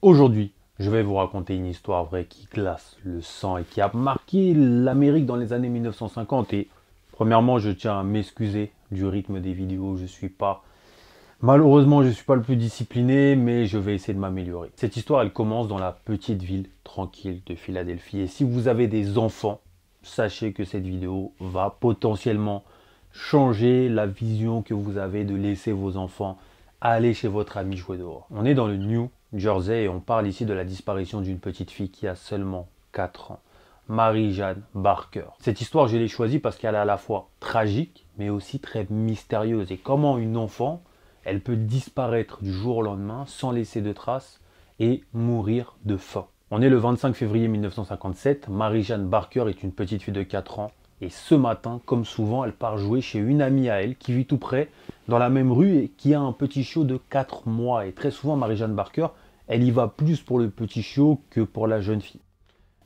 Aujourd'hui, je vais vous raconter une histoire vraie qui glace le sang et qui a marqué l'Amérique dans les années 1950. Et premièrement, je tiens à m'excuser du rythme des vidéos. Malheureusement, je ne suis pas le plus discipliné, mais je vais essayer de m'améliorer. Cette histoire, elle commence dans la petite ville tranquille de Philadelphie. Et si vous avez des enfants, sachez que cette vidéo va potentiellement changer la vision que vous avez de laisser vos enfants aller chez votre ami jouer dehors. On est dans le New Jersey et on parle ici de la disparition d'une petite fille qui a seulement 4 ans. Marie-Jeanne Barker. Cette histoire, je l'ai choisie parce qu'elle est à la fois tragique, mais aussi très mystérieuse. Et comment une enfant, elle peut disparaître du jour au lendemain sans laisser de traces et mourir de faim. On est le 25 février 1957, Marie-Jeanne Barker est une petite fille de 4 ans et ce matin, comme souvent, elle part jouer chez une amie à elle qui vit tout près, dans la même rue et qui a un petit chiot de 4 mois. Et très souvent, Marie-Jeanne Barker, elle y va plus pour le petit chiot que pour la jeune fille.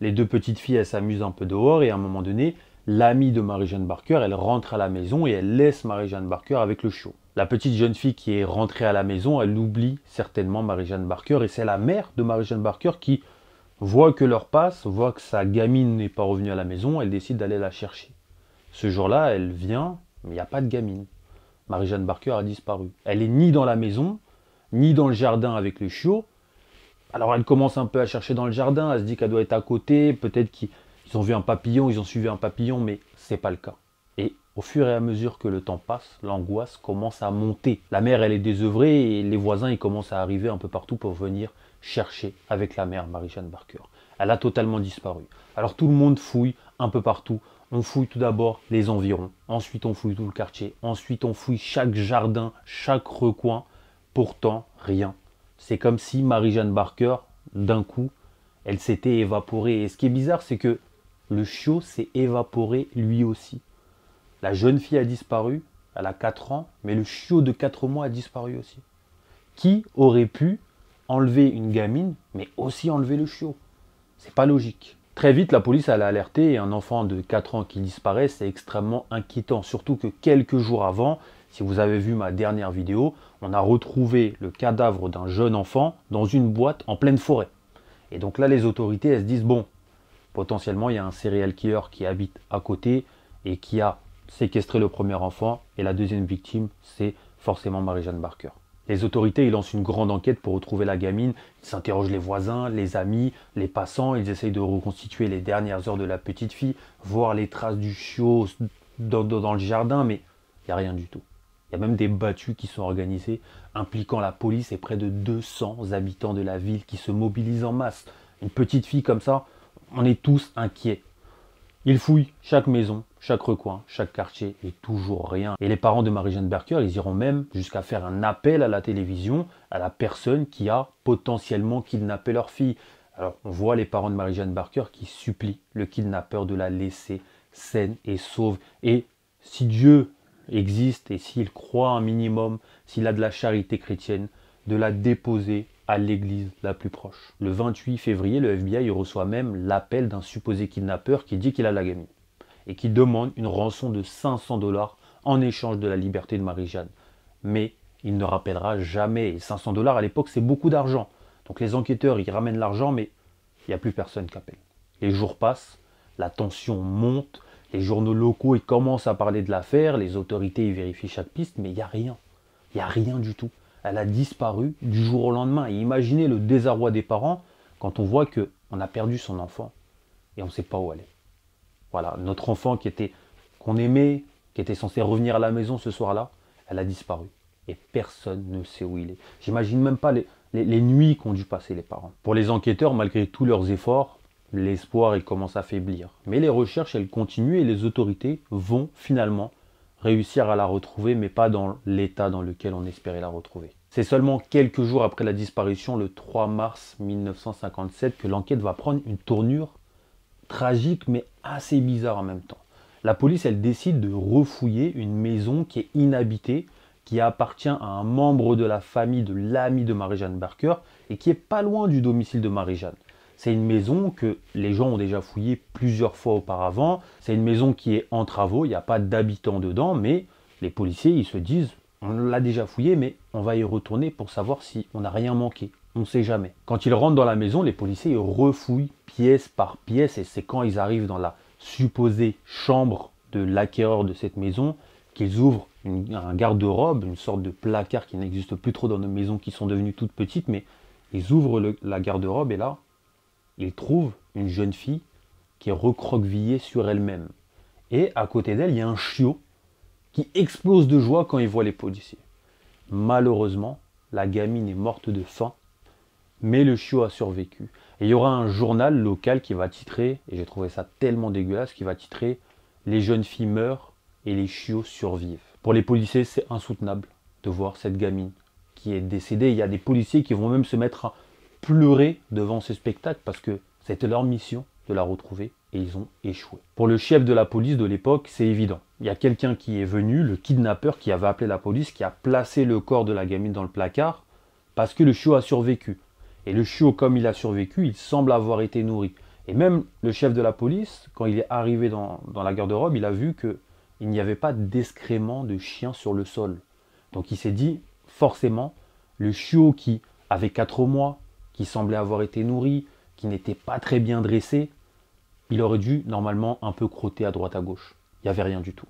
Les deux petites filles, elles s'amusent un peu dehors et à un moment donné, l'amie de Marie-Jeanne Barker, elle rentre à la maison et elle laisse Marie-Jeanne Barker avec le chiot. La petite jeune fille qui est rentrée à la maison, elle oublie certainement Marie-Jeanne Barker et c'est la mère de Marie-Jeanne Barker qui voit que l'heure passe, voit que sa gamine n'est pas revenue à la maison, elle décide d'aller la chercher. Ce jour-là, elle vient, mais il n'y a pas de gamine. Marie-Jeanne Barker a disparu. Elle est ni dans la maison, ni dans le jardin avec le chiot. Alors elle commence un peu à chercher dans le jardin, elle se dit qu'elle doit être à côté, peut-être qu'ils ont vu un papillon, ils ont suivi un papillon, mais c'est pas le cas. Et au fur et à mesure que le temps passe, l'angoisse commence à monter. La mère, elle est désœuvrée et les voisins, ils commencent à arriver un peu partout pour venir chercher avec la mère Marie-Jeanne Barker. Elle a totalement disparu. Alors tout le monde fouille un peu partout. On fouille tout d'abord les environs, ensuite on fouille tout le quartier, ensuite on fouille chaque jardin, chaque recoin. Pourtant, rien. C'est comme si Marie-Jeanne Barker, d'un coup, elle s'était évaporée. Et ce qui est bizarre, c'est que le chiot s'est évaporé lui aussi. La jeune fille a disparu, elle a 4 ans, mais le chiot de 4 mois a disparu aussi. Qui aurait pu enlever une gamine, mais aussi enlever le chiot? C'est pas logique. Très vite, la police elle a alerté et un enfant de 4 ans qui disparaît, c'est extrêmement inquiétant. Surtout que quelques jours avant, si vous avez vu ma dernière vidéo, on a retrouvé le cadavre d'un jeune enfant dans une boîte en pleine forêt. Et donc là, les autorités, elles se disent, bon, potentiellement, il y a un serial killer qui habite à côté et qui a séquestré le premier enfant. Et la deuxième victime, c'est forcément Marie-Jeanne Barker. Les autorités, ils lancent une grande enquête pour retrouver la gamine. Ils s'interrogent les voisins, les amis, les passants. Ils essayent de reconstituer les dernières heures de la petite fille, voir les traces du chiot dans le jardin, mais il n'y a rien du tout. Il y a même des battues qui sont organisées, impliquant la police et près de 200 habitants de la ville qui se mobilisent en masse. Une petite fille comme ça, on est tous inquiets. Ils fouillent chaque maison, chaque recoin, chaque quartier et toujours rien. Et les parents de Marie-Jeanne Barker, ils iront même jusqu'à faire un appel à la télévision à la personne qui a potentiellement kidnappé leur fille. Alors on voit les parents de Marie-Jeanne Barker qui supplient le kidnappeur de la laisser saine et sauve. Et si Dieu existe et s'il croit un minimum, s'il a de la charité chrétienne, de la déposer à l'église la plus proche. Le 28 février, le FBI reçoit même l'appel d'un supposé kidnappeur qui dit qu'il a la gamine et qui demande une rançon de 500 $ en échange de la liberté de Marie-Jeanne. Mais il ne rappellera jamais. Et 500 $ à l'époque, c'est beaucoup d'argent. Donc les enquêteurs, ils ramènent l'argent, mais il n'y a plus personne qui appelle. Les jours passent, la tension monte, les journaux locaux ils commencent à parler de l'affaire, les autorités ils vérifient chaque piste, mais il n'y a rien. Il n'y a rien du tout. Elle a disparu du jour au lendemain. Et imaginez le désarroi des parents quand on voit qu'on a perdu son enfant et on ne sait pas où elle est. Voilà, notre enfant qu'on aimait, qui était censé revenir à la maison ce soir-là, elle a disparu. Et personne ne sait où il est. J'imagine même pas les nuits qu'ont dû passer les parents. Pour les enquêteurs, malgré tous leurs efforts, l'espoir il commence à faiblir. Mais les recherches, elles continuent et les autorités vont finalement réussir à la retrouver, mais pas dans l'état dans lequel on espérait la retrouver. C'est seulement quelques jours après la disparition, le 3 mars 1957, que l'enquête va prendre une tournure tragique, mais assez bizarre en même temps. La police, elle décide de refouiller une maison qui est inhabitée, qui appartient à un membre de la famille de l'ami de Marie-Jeanne Barker, et qui est pas loin du domicile de Marie-Jeanne. C'est une maison que les gens ont déjà fouillée plusieurs fois auparavant. C'est une maison qui est en travaux, il n'y a pas d'habitants dedans, mais les policiers, ils se disent, on l'a déjà fouillée, mais on va y retourner pour savoir si on n'a rien manqué. On ne sait jamais. Quand ils rentrent dans la maison, les policiers ils refouillent pièce par pièce et c'est quand ils arrivent dans la supposée chambre de l'acquéreur de cette maison qu'ils ouvrent un garde-robe, une sorte de placard qui n'existe plus trop dans nos maisons qui sont devenues toutes petites, mais ils ouvrent la garde-robe et là, ils trouvent une jeune fille qui est recroquevillée sur elle-même. Et à côté d'elle, il y a un chiot qui explose de joie quand il voit les policiers. Malheureusement, la gamine est morte de faim, mais le chiot a survécu. Et il y aura un journal local qui va titrer, et j'ai trouvé ça tellement dégueulasse, qui va titrer « Les jeunes filles meurent et les chiots survivent ». Pour les policiers, c'est insoutenable de voir cette gamine qui est décédée. Il y a des policiers qui vont même se mettre à pleurer devant ce spectacle parce que c'était leur mission de la retrouver et ils ont échoué. Pour le chef de la police de l'époque, c'est évident. Il y a quelqu'un qui est venu, le kidnappeur qui avait appelé la police, qui a placé le corps de la gamine dans le placard parce que le chiot a survécu. Et le chiot, comme il a survécu, il semble avoir été nourri. Et même le chef de la police, quand il est arrivé dans la garde-robe, il a vu qu'il n'y avait pas d'excréments de chien sur le sol. Donc il s'est dit, forcément, le chiot qui avait 4 mois, qui semblait avoir été nourri, qui n'était pas très bien dressé, il aurait dû normalement un peu crotter à droite à gauche. Il n'y avait rien du tout.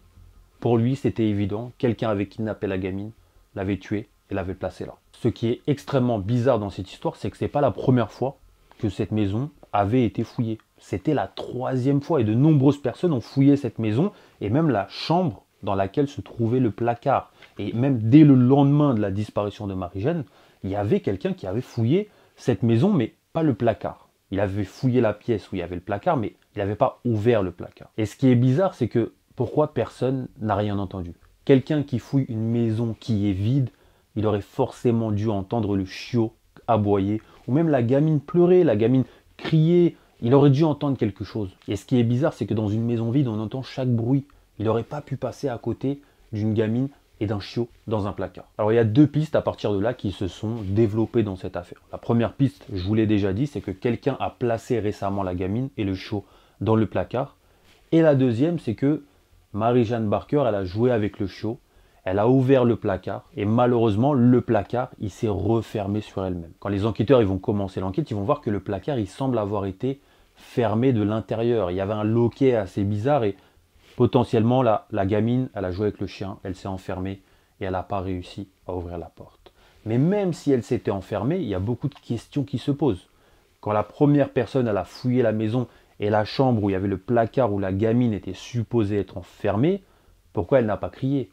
Pour lui, c'était évident, quelqu'un avait kidnappé la gamine, l'avait tuée et l'avait placée là. Ce qui est extrêmement bizarre dans cette histoire, c'est que ce n'est pas la première fois que cette maison avait été fouillée. C'était la 3e fois et de nombreuses personnes ont fouillé cette maison et même la chambre dans laquelle se trouvait le placard. Et même dès le lendemain de la disparition de Marie-Jeanne, il y avait quelqu'un qui avait fouillé cette maison, mais pas le placard. Il avait fouillé la pièce où il y avait le placard, mais il n'avait pas ouvert le placard. Et ce qui est bizarre, c'est que pourquoi personne n'a rien entendu? Quelqu'un qui fouille une maison qui est vide, il aurait forcément dû entendre le chiot aboyer, ou même la gamine pleurer, la gamine crier. Il aurait dû entendre quelque chose. Et ce qui est bizarre, c'est que dans une maison vide, on entend chaque bruit. Il n'aurait pas pu passer à côté d'une gamine et d'un chiot dans un placard. Alors il y a 2 pistes à partir de là qui se sont développées dans cette affaire. La première piste, je vous l'ai déjà dit, c'est que quelqu'un a placé récemment la gamine et le chiot dans le placard. Et la deuxième, c'est que Marie-Jeanne Barker, elle a joué avec le chiot, elle a ouvert le placard et malheureusement, le placard, il s'est refermé sur elle-même. Quand les enquêteurs ils vont commencer l'enquête, ils vont voir que le placard, il semble avoir été fermé de l'intérieur. Il y avait un loquet assez bizarre et potentiellement, la gamine, elle a joué avec le chien, elle s'est enfermée et elle n'a pas réussi à ouvrir la porte. Mais même si elle s'était enfermée, il y a beaucoup de questions qui se posent. Quand la première personne, elle a fouillé la maison et la chambre où il y avait le placard où la gamine était supposée être enfermée, pourquoi elle n'a pas crié?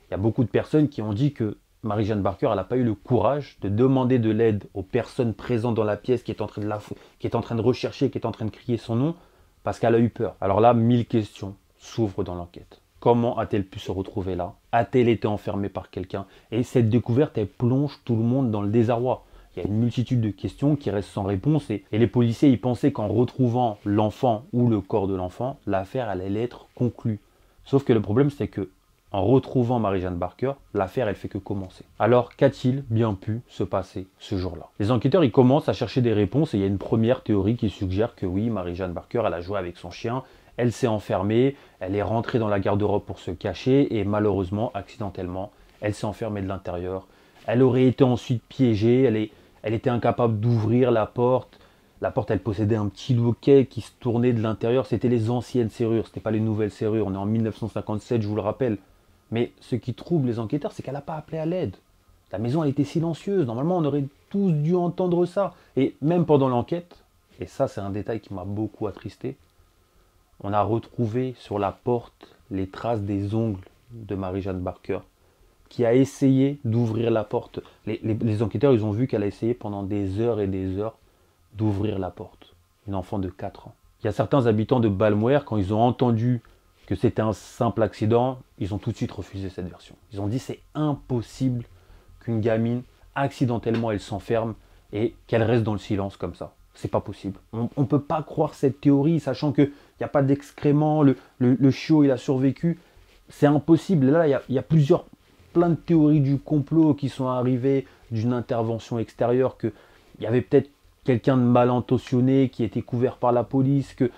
Il y a beaucoup de personnes qui ont dit que Marie-Jeanne Barker, elle n'a pas eu le courage de demander de l'aide aux personnes présentes dans la pièce qui est en train de rechercher, qui est en train de crier son nom, parce qu'elle a eu peur. Alors là, 1000 questions s'ouvre dans l'enquête. Comment a-t-elle pu se retrouver là? A-t-elle été enfermée par quelqu'un? Et cette découverte, elle plonge tout le monde dans le désarroi. Il y a une multitude de questions qui restent sans réponse et les policiers y pensaient qu'en retrouvant l'enfant ou le corps de l'enfant, l'affaire allait être conclue. Sauf que le problème, c'est que en retrouvant Marie-Jeanne Barker, l'affaire, elle fait que commencer. Alors, qu'a-t-il bien pu se passer ce jour-là? Les enquêteurs, ils commencent à chercher des réponses et il y a une première théorie qui suggère que oui, Marie-Jeanne Barker, elle a joué avec son chien, elle s'est enfermée, elle est rentrée dans la garde-robe pour se cacher et malheureusement, accidentellement, elle s'est enfermée de l'intérieur. Elle aurait été ensuite piégée, elle était incapable d'ouvrir la porte. La porte, elle possédait un petit loquet qui se tournait de l'intérieur. C'était les anciennes serrures, ce n'était pas les nouvelles serrures. On est en 1957, je vous le rappelle. Mais ce qui trouble les enquêteurs, c'est qu'elle n'a pas appelé à l'aide. La maison, elle était silencieuse. Normalement, on aurait tous dû entendre ça. Et même pendant l'enquête, et ça, c'est un détail qui m'a beaucoup attristé, on a retrouvé sur la porte les traces des ongles de Marie-Jeanne Barker, qui a essayé d'ouvrir la porte. Les enquêteurs, ils ont vu qu'elle a essayé pendant des heures et des heures d'ouvrir la porte. Une enfant de 4 ans. Il y a certains habitants de Balmware, quand ils ont entendu que c'était un simple accident, ils ont tout de suite refusé cette version. Ils ont dit c'est impossible qu'une gamine, accidentellement, elle s'enferme et qu'elle reste dans le silence comme ça. C'est pas possible. On ne peut pas croire cette théorie, sachant qu'il n'y a pas d'excréments, le chiot il a survécu. C'est impossible. Là, il y a plein de théories du complot qui sont arrivées d'une intervention extérieure, qu'il y avait peut-être quelqu'un de mal intentionné qui était couvert par la police, qu'il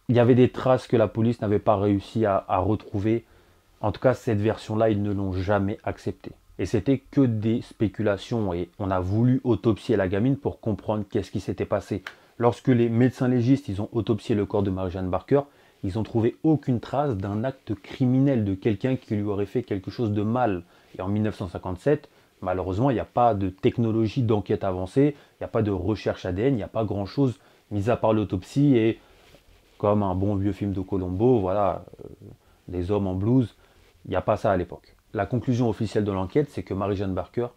y avait des traces que la police n'avait pas réussi à retrouver. En tout cas, cette version-là, ils ne l'ont jamais acceptée. Et c'était que des spéculations. Et on a voulu autopsier la gamine pour comprendre qu'est-ce qui s'était passé. Lorsque les médecins légistes ils ont autopsié le corps de Marie-Jeanne Barker, ils n'ont trouvé aucune trace d'un acte criminel, de quelqu'un qui lui aurait fait quelque chose de mal. Et en 1957, malheureusement, il n'y a pas de technologie d'enquête avancée, il n'y a pas de recherche ADN, il n'y a pas grand-chose, mis à part l'autopsie et, comme un bon vieux film de Colombo, voilà, des hommes en blouse, il n'y a pas ça à l'époque. La conclusion officielle de l'enquête, c'est que Marie-Jeanne Barker,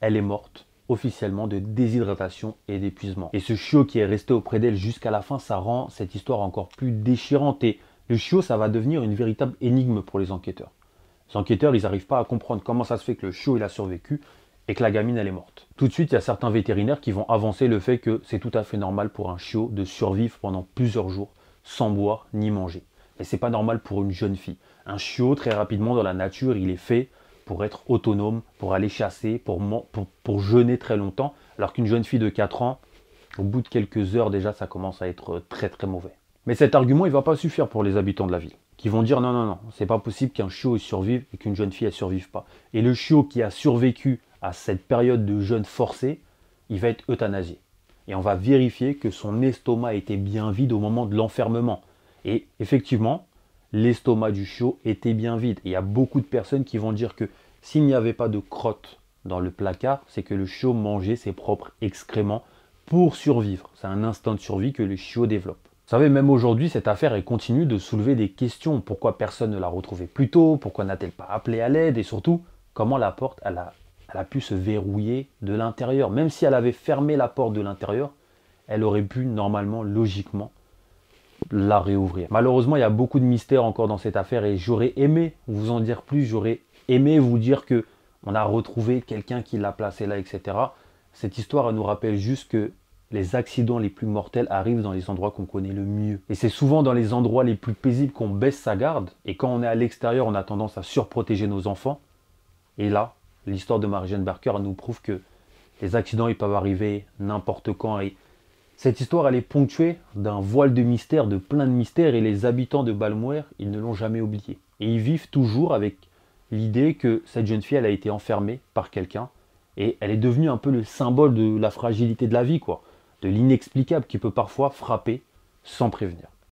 elle est morte officiellement de déshydratation et d'épuisement. Et ce chiot qui est resté auprès d'elle jusqu'à la fin, ça rend cette histoire encore plus déchirante. Et le chiot, ça va devenir une véritable énigme pour les enquêteurs. Les enquêteurs, ils n'arrivent pas à comprendre comment ça se fait que le chiot, il a survécu et que la gamine, elle est morte. Tout de suite, il y a certains vétérinaires qui vont avancer le fait que c'est tout à fait normal pour un chiot de survivre pendant plusieurs jours sans boire ni manger. Mais c'est pas normal pour une jeune fille. Un chiot, très rapidement dans la nature, il est fait pour être autonome, pour aller chasser, pour jeûner très longtemps, alors qu'une jeune fille de 4 ans, au bout de quelques heures déjà, ça commence à être très très mauvais. Mais cet argument, il ne va pas suffire pour les habitants de la ville, qui vont dire non, non, non, c'est pas possible qu'un chiot survive et qu'une jeune fille ne survive pas. Et le chiot qui a survécu à cette période de jeûne forcé, il va être euthanasié. Et on va vérifier que son estomac était bien vide au moment de l'enfermement. Et effectivement, l'estomac du chiot était bien vide. Et il y a beaucoup de personnes qui vont dire que s'il n'y avait pas de crotte dans le placard, c'est que le chiot mangeait ses propres excréments pour survivre. C'est un instinct de survie que le chiot développe. Vous savez, même aujourd'hui, cette affaire elle continue de soulever des questions. Pourquoi personne ne l'a retrouvée plus tôt? Pourquoi n'a-t-elle pas appelé à l'aide? Et surtout, comment la porte elle a pu se verrouiller de l'intérieur? Même si elle avait fermé la porte de l'intérieur, elle aurait pu normalement, logiquement, la réouvrir. Malheureusement, il y a beaucoup de mystères encore dans cette affaire et j'aurais aimé vous en dire plus, j'aurais aimé vous dire que on a retrouvé quelqu'un qui l'a placé là, etc. Cette histoire elle nous rappelle juste que les accidents les plus mortels arrivent dans les endroits qu'on connaît le mieux. Et c'est souvent dans les endroits les plus paisibles qu'on baisse sa garde. Et quand on est à l'extérieur, on a tendance à surprotéger nos enfants. Et là, l'histoire de Marie-Jeanne Barker nous prouve que les accidents ils peuvent arriver n'importe quand. Et cette histoire, elle est ponctuée d'un voile de mystère, de plein de mystères, et les habitants de Balmware, ils ne l'ont jamais oublié. Et ils vivent toujours avec l'idée que cette jeune fille, elle a été enfermée par quelqu'un, et elle est devenue un peu le symbole de la fragilité de la vie, quoi, de l'inexplicable qui peut parfois frapper sans prévenir.